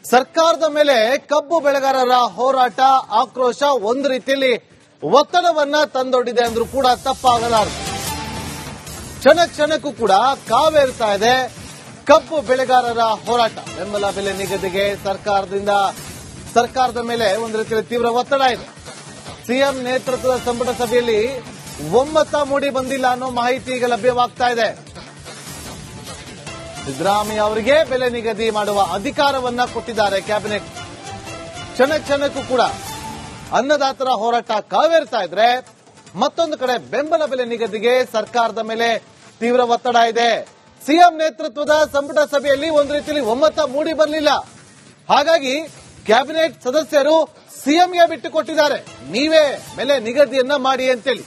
ಸರ್ಕಾರದ ಮೇಲೆ ಕಬ್ಬು ಬೆಳೆಗಾರರ ಹೋರಾಟ ಆಕ್ರೋಶ ಒಂದು ರೀತಿಯಲ್ಲಿ ಒತ್ತಡವನ್ನ ತಂದೊಡ್ಡಿದೆ ಅಂದ್ರೂ ಕೂಡ ತಪ್ಪಾಗಲಾರದು. ಕ್ಷಣ ಕ್ಷಣಕ್ಕೂ ಕೂಡ ಕಾವೇರ್ತಾ ಇದೆ ಕಬ್ಬು ಬೆಳೆಗಾರರ ಹೋರಾಟ. ಬೆಂಬಲ ಬೆಲೆ ನಿಗದಿಗೆ ಸರ್ಕಾರದ ಮೇಲೆ ಒಂದು ರೀತಿಯಲ್ಲಿ ತೀವ್ರ ಒತ್ತಡ ಇದೆ. ಸಿಎಂ ನೇತೃತ್ವದ ಸಂಪುಟ ಸಭೆಯಲ್ಲಿ ಒಮ್ಮತ ಮೂಡಿ ಬಂದಿಲ್ಲ ಅನ್ನೋ ಮಾಹಿತಿ ಈಗ ಲಭ್ಯವಾಗ್ತಾ ಇದೆ. ಸಿದ್ದರಾಮಯ್ಯ ಅವರಿಗೆ ಬೆಲೆ ನಿಗದಿ ಮಾಡುವ ಅಧಿಕಾರವನ್ನ ಕೊಟ್ಟಿದ್ದಾರೆ ಕ್ಯಾಬಿನೆಟ್. ಕ್ಷಣ ಕ್ಷಣಕ್ಕೂ ಕೂಡ ಅನ್ನದಾತರ ಹೋರಾಟ ಕಾವೇರ್ತಾ ಇದ್ರೆ, ಮತ್ತೊಂದು ಕಡೆ ಬೆಂಬಲ ಬೆಲೆ ನಿಗದಿಗೆ ಸರ್ಕಾರದ ಮೇಲೆ ತೀವ್ರ ಒತ್ತಡ ಇದೆ. ಸಿಎಂ ನೇತೃತ್ವದ ಸಂಪುಟ ಸಭೆಯಲ್ಲಿ ಒಂದು ರೀತಿಯಲ್ಲಿ ಒಮ್ಮತ ಮೂಡಿ ಬರಲಿಲ್ಲ. ಹಾಗಾಗಿ ಕ್ಯಾಬಿನೆಟ್ ಸದಸ್ಯರು ಸಿಎಂಗೆ ಬಿಟ್ಟು ಕೊಟ್ಟಿದ್ದಾರೆ, ನೀವೇ ಬೆಲೆ ನಿಗದಿಯನ್ನ ಮಾಡಿ ಅಂತೇಳಿ.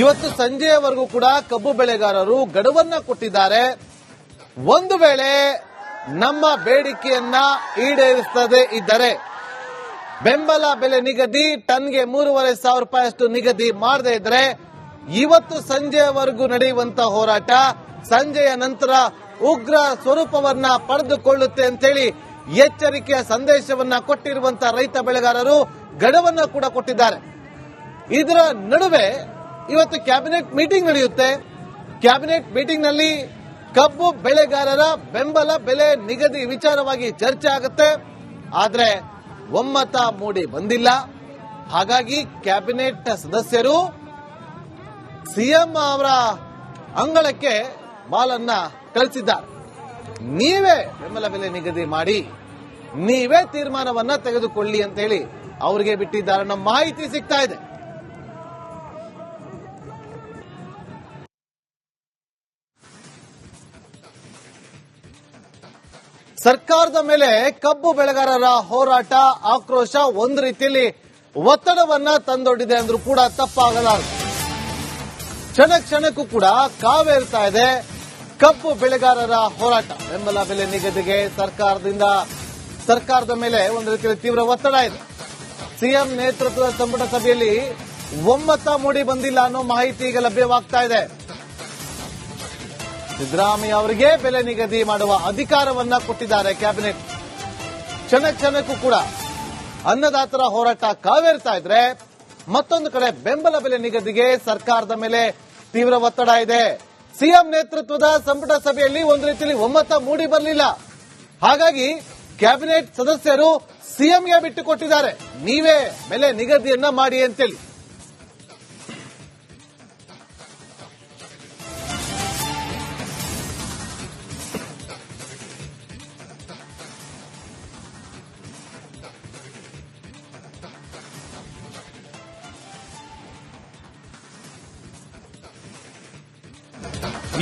ಇವತ್ತು ಸಂಜೆಯವರೆಗೂ ಕೂಡ ಕಬ್ಬು ಬೆಳೆಗಾರರು ಗಡುವನ್ನ ಕೊಟ್ಟಿದ್ದಾರೆ. ಒಂದು ವೇಳೆ ನಮ್ಮ ಬೇಡಿಕೆಯನ್ನ ಈಡೇರಿಸದೇ ಇದ್ದರೆ, ಬೆಂಬಲ ಬೆಲೆ ನಿಗದಿ ಟನ್ಗೆ 3,500 ರೂಪಾಯಿಯಷ್ಟು ನಿಗದಿ ಮಾಡದೇ ಇದ್ರೆ ಇವತ್ತು ಸಂಜೆಯವರೆಗೂ ನಡೆಯುವಂತ ಹೋರಾಟ ಸಂಜೆಯ ನಂತರ ಉಗ್ರ ಸ್ವರೂಪವನ್ನ ಪಡೆದುಕೊಳ್ಳುತ್ತೆ ಅಂತೇಳಿ ಎಚ್ಚರಿಕೆಯ ಸಂದೇಶವನ್ನ ಕೊಟ್ಟಿರುವಂತಹ ರೈತ ಬೆಳೆಗಾರರು ಗಡುವನ್ನ ಕೂಡ ಕೊಟ್ಟಿದ್ದಾರೆ. ಇದರ ನಡುವೆ ಇವತ್ತು ಕ್ಯಾಬಿನೆಟ್ ಮೀಟಿಂಗ್ ನಡೆಯುತ್ತೆ. ಕ್ಯಾಬಿನೆಟ್ ಮೀಟಿಂಗ್ ನಲ್ಲಿ ಕಬ್ಬು ಬೆಳೆಗಾರರ ಬೆಂಬಲ ಬೆಲೆ ನಿಗದಿ ವಿಚಾರವಾಗಿ ಚರ್ಚೆ ಆಗುತ್ತೆ. ಆದ್ರೆ ಒಮ್ಮತ ಮೂಡಿ ಬಂದಿಲ್ಲ. ಹಾಗಾಗಿ ಕ್ಯಾಬಿನೆಟ್ ಸದಸ್ಯರು ಸಿಎಂ ಅವರ ಅಂಗಳಕ್ಕೆ ಬಾಲನ್ನ ಕಳಿಸಿದ್ದಾರೆ. ನೀವೇ ಬೆಂಬಲ ಬೆಲೆ ನಿಗದಿ ಮಾಡಿ, ನೀವೇ ತೀರ್ಮಾನವನ್ನ ತೆಗೆದುಕೊಳ್ಳಿ ಅಂತ ಹೇಳಿ ಅವರಿಗೆ ಬಿಟ್ಟಿದ್ದಾರೆ ಅನ್ನೋ ಮಾಹಿತಿ ಸಿಗ್ತಾ ಇದೆ. ಸರ್ಕಾರದ ಮೇಲೆ ಕಬ್ಬು ಬೆಳೆಗಾರರ ಹೋರಾಟ ಆಕ್ರೋಶ ಒಂದು ರೀತಿಯಲ್ಲಿ ಒತ್ತಡವನ್ನ ತಂದೊಡ್ಡಿದೆ ಅಂದ್ರೂ ಕೂಡ ತಪ್ಪಾಗಲಾರದು. ಕ್ಷಣ ಕ್ಷಣಕ್ಕೂ ಕೂಡ ಕಾವೇರ್ತಾ ಇದೆ ಕಬ್ಬು ಬೆಳೆಗಾರರ ಹೋರಾಟ. ಬೆಂಬಲ ಬೆಲೆ ನಿಗದಿಗೆ ಸರ್ಕಾರದ ಮೇಲೆ ಒಂದು ರೀತಿಯಲ್ಲಿ ತೀವ್ರ ಒತ್ತಡ ಇದೆ. ಸಿಎಂ ನೇತೃತ್ವದ ಸಂಪುಟ ಸಭೆಯಲ್ಲಿ ಒಮ್ಮತ ಮೂಡಿ ಬಂದಿಲ್ಲ ಅನ್ನೋ ಮಾಹಿತಿ ಈಗ ಲಭ್ಯವಾಗ್ತಾ ಇದೆ. ಸಿದ್ದರಾಮಯ್ಯ ಅವರಿಗೆ ಬೆಲೆ ನಿಗದಿ ಮಾಡುವ ಅಧಿಕಾರವನ್ನ ಕೊಟ್ಟಿದ್ದಾರೆ ಕ್ಯಾಬಿನೆಟ್. ಕ್ಷಣ ಕ್ಷಣಕ್ಕೂ ಕೂಡ ಅನ್ನದಾತರ ಹೋರಾಟ ಕಾವೇರ್ತಾ ಇದ್ರೆ, ಮತ್ತೊಂದು ಕಡೆ ಬೆಂಬಲ ಬೆಲೆ ನಿಗದಿಗೆ ಸರ್ಕಾರದ ಮೇಲೆ ತೀವ್ರ ಒತ್ತಡ ಇದೆ. ಸಿಎಂ ನೇತೃತ್ವದ ಸಂಪುಟ ಸಭೆಯಲ್ಲಿ ಒಂದು ರೀತಿಯಲ್ಲಿ ಒಮ್ಮತ ಮೂಡಿ ಬರಲಿಲ್ಲ. ಹಾಗಾಗಿ ಕ್ಯಾಬಿನೆಟ್ ಸದಸ್ಯರು ಸಿಎಂಗೆ ಬಿಟ್ಟು ಕೊಟ್ಟಿದ್ದಾರೆ, ನೀವೇ ಬೆಲೆ ನಿಗದಿಯನ್ನ ಮಾಡಿ ಅಂತೇಳಿ.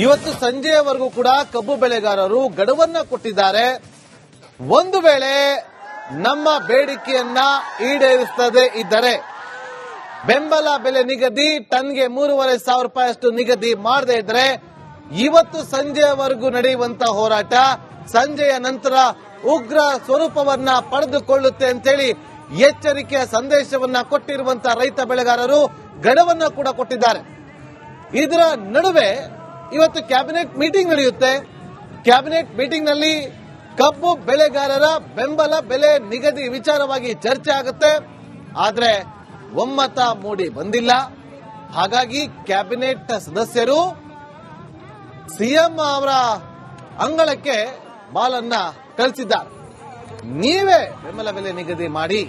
ಇವತ್ತು ಸಂಜೆಯವರೆಗೂ ಕೂಡ ಕಬ್ಬು ಬೆಳೆಗಾರರು ಗಡುವನ್ನ ಕೊಟ್ಟಿದ್ದಾರೆ. ಒಂದು ವೇಳೆ ನಮ್ಮ ಬೇಡಿಕೆಯನ್ನ ಈಡೇರಿಸದೇ ಇದ್ದರೆ, ಬೆಂಬಲ ಬೆಲೆ ನಿಗದಿ ಟನ್ಗೆ 3,500 ರೂಪಾಯಿಯಷ್ಟು ನಿಗದಿ ಮಾಡದೇ ಇದ್ರೆ ಇವತ್ತು ಸಂಜೆಯವರೆಗೂ ನಡೆಯುವಂತಹ ಹೋರಾಟ ಸಂಜೆಯ ನಂತರ ಉಗ್ರ ಸ್ವರೂಪವನ್ನ ಪಡೆದುಕೊಳ್ಳುತ್ತೆ ಅಂತೇಳಿ ಎಚ್ಚರಿಕೆಯ ಸಂದೇಶವನ್ನ ಕೊಟ್ಟಿರುವಂತಹ ರೈತ ಬೆಳೆಗಾರರು ಗಡುವನ್ನ ಕೂಡ ಕೊಟ್ಟಿದ್ದಾರೆ. ಇದರ ನಡುವೆ ಇವತ್ತು ಕ್ಯಾಬಿನೆಟ್ ಮೀಟಿಂಗ್ ನಡೆಯುತ್ತೆ. ಕ್ಯಾಬಿನೆಟ್ ಮೀಟಿಂಗ್ ನಲ್ಲಿ ಕಬ್ಬು ಬೆಳೆಗಾರರ ಬೆಂಬಲ ಬೆಲೆ ನಿಗದಿ ವಿಚಾರವಾಗಿ ಚರ್ಚೆ ಆಗುತ್ತೆ. ಆದ್ರೆ ಒಮ್ಮತ ಮೂಡಿ ಬಂದಿಲ್ಲ. ಹಾಗಾಗಿ ಕ್ಯಾಬಿನೆಟ್ ಸದಸ್ಯರು ಸಿಎಂ ಅವರ ಅಂಗಳಕ್ಕೆ ಬಾಲನ್ನ ಕಳಿಸಿದ್ದಾರೆ, ನೀವೇ ಬೆಂಬಲ ಬೆಲೆ ನಿಗದಿ ಮಾಡಿ,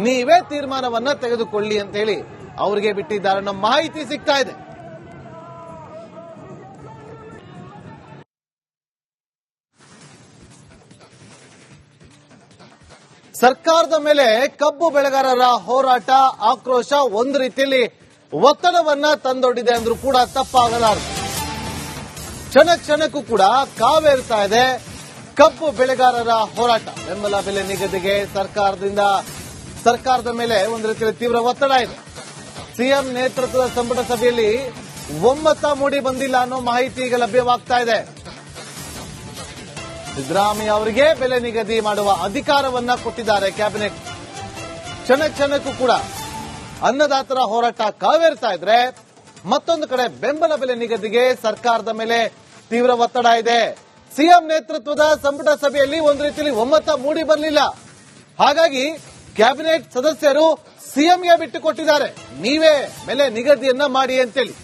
ನೀವೇ ತೀರ್ಮಾನವನ್ನ ತೆಗೆದುಕೊಳ್ಳಿ ಅಂತ ಹೇಳಿ ಅವರಿಗೆ ಬಿಟ್ಟಿದ್ದಾರೆ ಅನ್ನೋ ಮಾಹಿತಿ ಸಿಗ್ತಾ ಇದೆ. ಸರ್ಕಾರದ ಮೇಲೆ ಕಬ್ಬು ಬೆಳೆಗಾರರ ಹೋರಾಟ ಆಕ್ರೋಶ ಒಂದು ರೀತಿಯಲ್ಲಿ ಒತ್ತಡವನ್ನ ತಂದೊಡ್ಡಿದೆ ಅಂದ್ರೂ ಕೂಡ ತಪ್ಪಾಗಲಾರದು. ಕ್ಷಣ ಕ್ಷಣಕ್ಕೂ ಕೂಡ ಕಾವೇರ್ತಾ ಇದೆ ಕಬ್ಬು ಬೆಳೆಗಾರರ ಹೋರಾಟ. ಬೆಂಬಲ ಬೆಲೆ ನಿಗದಿಗೆ ಸರ್ಕಾರದ ಮೇಲೆ ಒಂದು ರೀತಿಯಲ್ಲಿ ತೀವ್ರ ಒತ್ತಡ ಇದೆ. ಸಿಎಂ ನೇತೃತ್ವದ ಸಂಪುಟ ಸಭೆಯಲ್ಲಿ ಒಮ್ಮತ ಮೂಡಿ ಬಂದಿಲ್ಲ ಅನ್ನೋ ಮಾಹಿತಿ ಈಗ ಲಭ್ಯವಾಗ್ತಾ ಇದೆ. ಸಿದ್ದರಾಮಯ್ಯ ಅವರಿಗೆ ಬೆಲೆ ನಿಗದಿ ಮಾಡುವ ಅಧಿಕಾರವನ್ನ ಕೊಟ್ಟಿದ್ದಾರೆ ಕ್ಯಾಬಿನೆಟ್. ಕ್ಷಣಕ್ಕೂ ಕೂಡ ಅನ್ನದಾತರ ಹೋರಾಟ ಕಾವೇರ್ತಾ ಇದ್ರೆ ಮತ್ತೊಂದು ಕಡೆ ಬೆಂಬಲ ಬೆಲೆ ನಿಗದಿಗೆ ಸರ್ಕಾರದ ಮೇಲೆ ತೀವ್ರ ಒತ್ತಡ ಇದೆ. ಸಿಎಂ ನೇತೃತ್ವದ ಸಂಪುಟ ಸಭೆಯಲ್ಲಿ ಒಂದು ರೀತಿಯಲ್ಲಿ ಒಮ್ಮತ ಮೂಡಿ ಬರಲಿಲ್ಲ. ಹಾಗಾಗಿ ಕ್ಯಾಬಿನೆಟ್ ಸದಸ್ಯರು ಸಿಎಂಗೆ ಬಿಟ್ಟುಕೊಟ್ಟಿದ್ದಾರೆ, ನೀವೇ ಬೆಲೆ ನಿಗದಿಯನ್ನ ಮಾಡಿ ಅಂತೇಳಿ.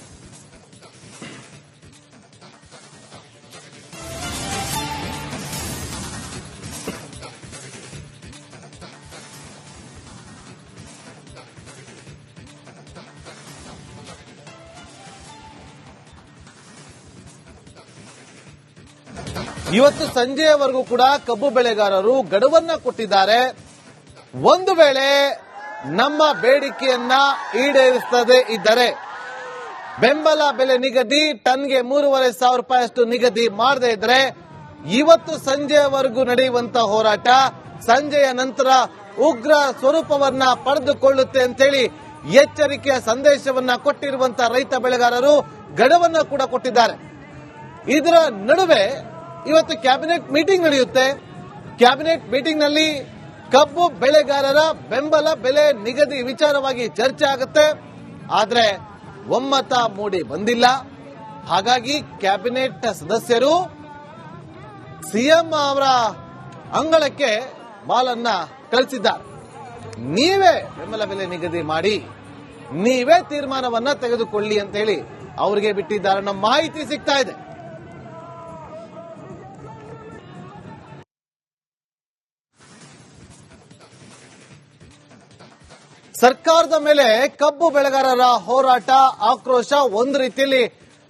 ಇವತ್ತು ಸಂಜೆಯವರೆಗೂ ಕೂಡ ಕಬ್ಬು ಬೆಳೆಗಾರರು ಗಡುವನ್ನ ಕೊಟ್ಟಿದ್ದಾರೆ. ಒಂದು ವೇಳೆ ನಮ್ಮ ಬೇಡಿಕೆಯನ್ನ ಈಡೇರಿಸದೇ ಇದ್ದರೆ ಬೆಂಬಲ ಬೆಲೆ ನಿಗದಿ ಟನ್ಗೆ 3,500 ರೂಪಾಯಿಯಷ್ಟು ನಿಗದಿ ಮಾಡದೇ ಇದ್ರೆ ಇವತ್ತು ಸಂಜೆಯವರೆಗೂ ನಡೆಯುವಂತ ಹೋರಾಟ ಸಂಜೆಯ ನಂತರ ಉಗ್ರ ಸ್ವರೂಪವನ್ನ ಪಡೆದುಕೊಳ್ಳುತ್ತೆ ಅಂತೇಳಿ ಎಚ್ಚರಿಕೆಯ ಸಂದೇಶವನ್ನ ಕೊಟ್ಟಿರುವಂತಹ ರೈತ ಬೆಳೆಗಾರರು ಗಡುವನ್ನ ಕೂಡ ಕೊಟ್ಟಿದ್ದಾರೆ. ಇದರ ನಡುವೆ ಇವತ್ತು ಕ್ಯಾಬಿನೆಟ್ ಮೀಟಿಂಗ್ ನಡೆಯುತ್ತೆ. ಕ್ಯಾಬಿನೆಟ್ ಮೀಟಿಂಗ್ ನಲ್ಲಿ ಕಬ್ಬು ಬೆಳೆಗಾರರ ಬೆಂಬಲ ಬೆಲೆ ನಿಗದಿ ವಿಚಾರವಾಗಿ ಚರ್ಚೆ ಆಗುತ್ತೆ. ಆದ್ರೆ ಒಮ್ಮತ ಮೂಡಿ ಬಂದಿಲ್ಲ. ಹಾಗಾಗಿ ಕ್ಯಾಬಿನೆಟ್ ಸದಸ್ಯರು ಸಿಎಂ ಅವರ ಅಂಗಳಕ್ಕೆ ಬಾಲನ್ನ ಕಳಿಸಿದ್ದಾರೆ. ನೀವೇ ಬೆಂಬಲ ಬೆಲೆ ನಿಗದಿ ಮಾಡಿ, ನೀವೇ ತೀರ್ಮಾನವನ್ನ ತೆಗೆದುಕೊಳ್ಳಿ ಅಂತ ಹೇಳಿ ಅವರಿಗೆ ಬಿಟ್ಟಿದ್ದಾರೆ ಅನ್ನೋ ಮಾಹಿತಿ ಸಿಗ್ತಾ ಇದೆ. ಸರ್ಕಾರದ ಮೇಲೆ ಕಬ್ಬು ಬೆಳೆಗಾರರ ಹೋರಾಟ ಆಕ್ರೋಶ ಒಂದು ರೀತಿಯಲ್ಲಿ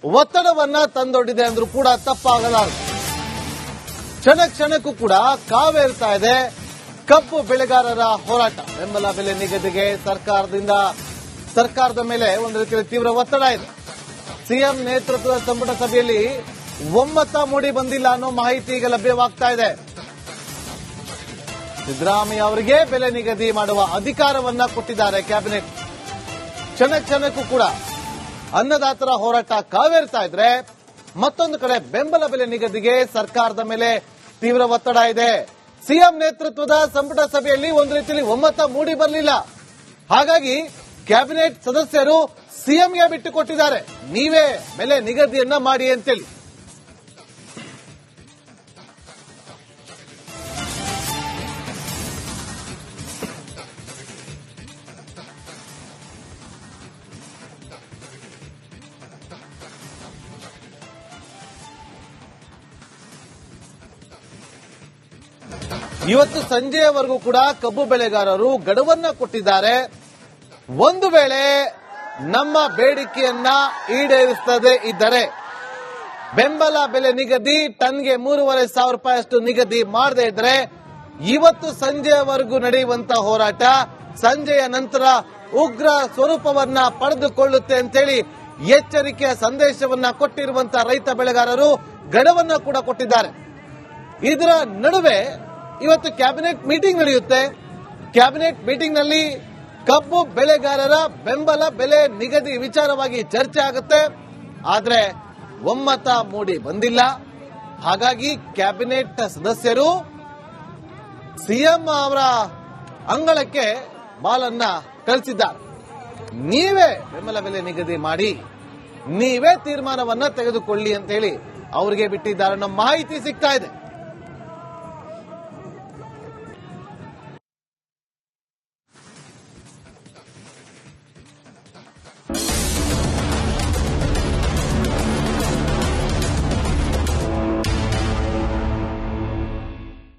ಒತ್ತಡವನ್ನ ತಂದೊಡ್ಡಿದೆ ಅಂದ್ರೂ ಕೂಡ ತಪ್ಪಾಗಲಾರದು. ಕ್ಷಣಕ್ಕೂ ಕೂಡ ಕಾವೇರ್ತಾ ಇದೆ ಕಬ್ಬು ಬೆಳೆಗಾರರ ಹೋರಾಟ. ಬೆಂಬಲ ಬೆಲೆ ನಿಗದಿಗೆ ಸರ್ಕಾರದ ಮೇಲೆ ಒಂದು ರೀತಿಯಲ್ಲಿ ತೀವ್ರ ಒತ್ತಡ ಇದೆ. ಸಿಎಂ ನೇತೃತ್ವದ ಸಂಪುಟ ಸಭೆಯಲ್ಲಿ ಒಮ್ಮತ ಮೂಡಿ ಬಂದಿಲ್ಲ ಅನ್ನೋ ಮಾಹಿತಿ ಈಗ ಲಭ್ಯವಾಗ್ತಾ ಇದೆ. ಸಿದ್ದರಾಮಯ್ಯ ಅವರಿಗೆ ಬೆಲೆ ನಿಗದಿ ಮಾಡುವ ಅಧಿಕಾರವನ್ನ ಕೊಟ್ಟಿದ್ದಾರೆ ಕ್ಯಾಬಿನೆಟ್. ಕ್ಷಣಕ್ಕೂ ಕೂಡ ಅನ್ನದಾತರ ಹೋರಾಟ ಕಾವೇರ್ತಾ ಇದ್ರೆ ಮತ್ತೊಂದು ಕಡೆ ಬೆಂಬಲ ಬೆಲೆ ನಿಗದಿಗೆ ಸರ್ಕಾರದ ಮೇಲೆ ತೀವ್ರ ಒತ್ತಡ ಇದೆ. ಸಿಎಂ ನೇತೃತ್ವದ ಸಂಪುಟ ಸಭೆಯಲ್ಲಿ ಒಂದು ರೀತಿಯಲ್ಲಿ ಒಮ್ಮತ ಮೂಡಿ ಬರಲಿಲ್ಲ. ಹಾಗಾಗಿ ಕ್ಯಾಬಿನೆಟ್ ಸದಸ್ಯರು ಸಿಎಂಗೆ ಬಿಟ್ಟುಕೊಟ್ಟಿದ್ದಾರೆ, ನೀವೇ ಬೆಲೆ ನಿಗದಿಯನ್ನ ಮಾಡಿ ಅಂತೇಳಿ. ಇವತ್ತು ಸಂಜೆಯವರೆಗೂ ಕೂಡ ಕಬ್ಬು ಬೆಳೆಗಾರರು ಗಡುವನ್ನ ಕೊಟ್ಟಿದ್ದಾರೆ. ಒಂದು ವೇಳೆ ನಮ್ಮ ಬೇಡಿಕೆಯನ್ನ ಈಡೇರಿಸದೇ ಇದ್ದರೆ ಬೆಂಬಲ ಬೆಲೆ ನಿಗದಿ ಟನ್ಗೆ 3,500 ರೂಪಾಯಿಯಷ್ಟು ನಿಗದಿ ಮಾಡದೇ ಇದ್ರೆ ಇವತ್ತು ಸಂಜೆಯವರೆಗೂ ನಡೆಯುವಂತಹ ಹೋರಾಟ ಸಂಜೆಯ ನಂತರ ಉಗ್ರ ಸ್ವರೂಪವನ್ನ ಪಡೆದುಕೊಳ್ಳುತ್ತೆ ಅಂತೇಳಿ ಎಚ್ಚರಿಕೆಯ ಸಂದೇಶವನ್ನ ಕೊಟ್ಟಿರುವಂತಹ ರೈತ ಬೆಳೆಗಾರರು ಗಡುವನ್ನ ಕೂಡ ಕೊಟ್ಟಿದ್ದಾರೆ. ಇದರ ನಡುವೆ ಇವತ್ತು ಕ್ಯಾಬಿನೆಟ್ ಮೀಟಿಂಗ್ ನಡೆಯುತ್ತೆ. ಕ್ಯಾಬಿನೆಟ್ ಮೀಟಿಂಗ್ ನಲ್ಲಿ ಕಬ್ಬು ಬೆಳೆಗಾರರ ಬೆಂಬಲ ಬೆಲೆ ನಿಗದಿ ವಿಚಾರವಾಗಿ ಚರ್ಚೆ ಆಗುತ್ತೆ. ಆದ್ರೆ ಒಮ್ಮತ ಮೂಡಿ ಬಂದಿಲ್ಲ. ಹಾಗಾಗಿ ಕ್ಯಾಬಿನೆಟ್ ಸದಸ್ಯರು ಸಿಎಂ ಅವರ ಅಂಗಳಕ್ಕೆ ಬಾಲನ್ನ ಕಳಿಸಿದ್ದಾರೆ. ನೀವೇ ಬೆಂಬಲ ಬೆಲೆ ನಿಗದಿ ಮಾಡಿ, ನೀವೇ ತೀರ್ಮಾನವನ್ನ ತೆಗೆದುಕೊಳ್ಳಿ ಅಂತ ಹೇಳಿ ಅವರಿಗೆ ಬಿಟ್ಟಿದ್ದಾರೆ ಅನ್ನೋ ಮಾಹಿತಿ ಸಿಗ್ತಾ ಇದೆ.